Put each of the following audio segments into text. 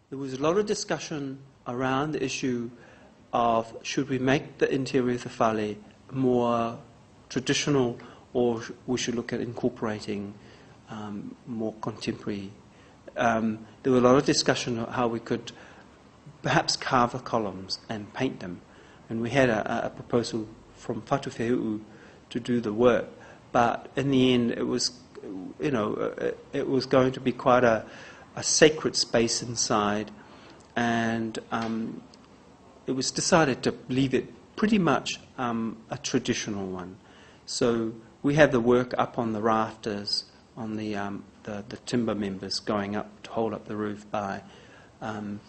There was a lot of discussion around the issue of should we make the interior of the Fale more traditional, or we should look at incorporating more contemporary. There was a lot of discussion on how we could perhaps carve the columns and paint them. And we had a proposal from Whatuwheu to do the work. But in the end, it was, it was going to be quite a sacred space inside. And it was decided to leave it pretty much a traditional one. So we have the work up on the rafters, on the timber members going up to hold up the roof by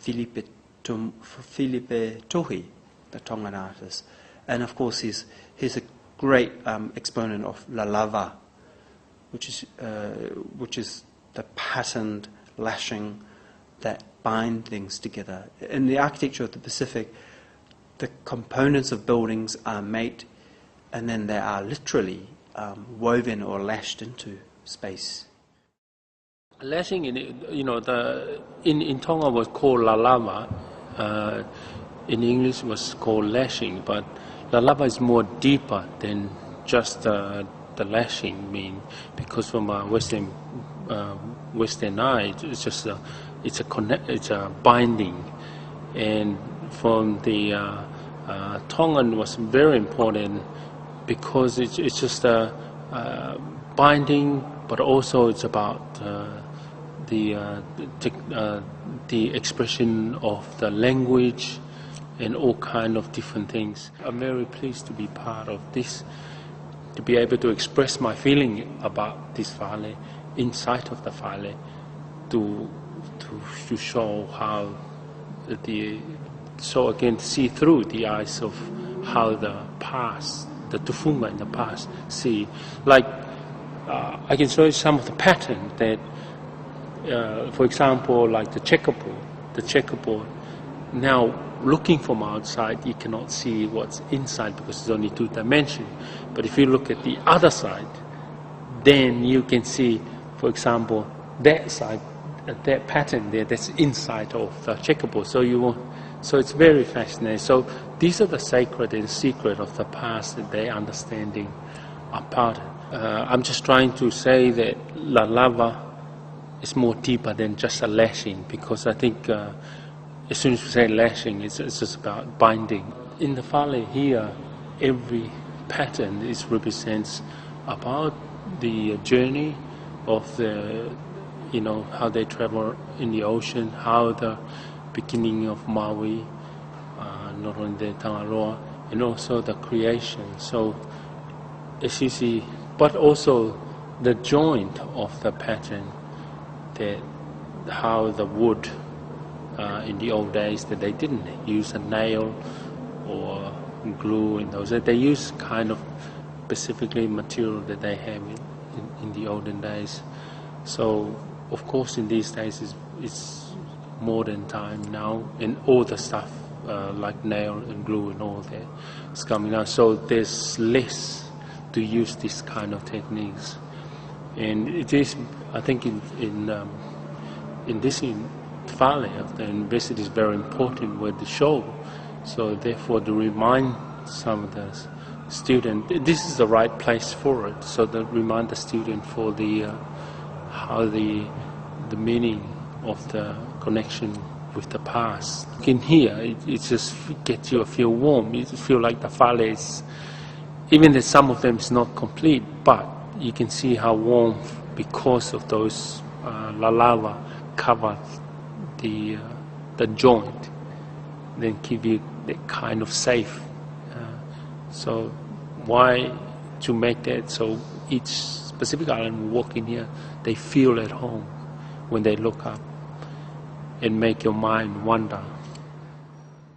Filipe Tohi, the Tongan artist. And of course he's a great exponent of lalava, which is the patterned lashing that bind things together. In the architecture of the Pacific, the components of buildings are made and then they are literally woven or lashed into space. Lashing, in Tonga was called lalava. In English was called lashing, but lalava is more deeper than just the lashing. Because from a Western eye, it's just it's a binding, and from the Tongan was very important because it's just a binding, but also it's about the expression of the language and all kind of different things. I'm very pleased to be part of this, to be able to express my feeling about this Fale, inside of the Fale, to show how so again see through the eyes of how the past, the Tufunga in the past see. Like I can show you some of the pattern that, for example, like the checkerboard. Now, looking from outside, you cannot see what's inside because it's only two-dimensional. But if you look at the other side, then you can see, for example, that side, that pattern there, that's inside of the checkerboard. So it's very fascinating. So these are the sacred and secret of the past that they're understanding are part. I'm just trying to say that lalava is more deeper than just a lashing, because I think as soon as we say lashing, it's just about binding. In the Fale here, every pattern represents about the journey of the, how they travel in the ocean, how the beginning of Maui, not only the Tangaroa, and also the creation. So as you see, but also the joint of the pattern, that how the wood in the old days, that they didn't use a nail or glue in those days. They used kind of specifically material that they have in the olden days. So of course in these days it's modern time now, and all the stuff like nail and glue and all that is coming out. So there's less to use this kind of techniques, and it is, I think, in this Fale, the university is very important with the show. So therefore, to remind some of the student, this is the right place for it. So to remind the student for the how the meaning of the connection with the past. In here, it just gets you feel warm. You feel like the Fale is, even that some of them is not complete, but you can see how warm because of those lalava cover the joint, then give you that kind of safe. So why to make that so each specific island walk in here, they feel at home when they look up, and make your mind wander.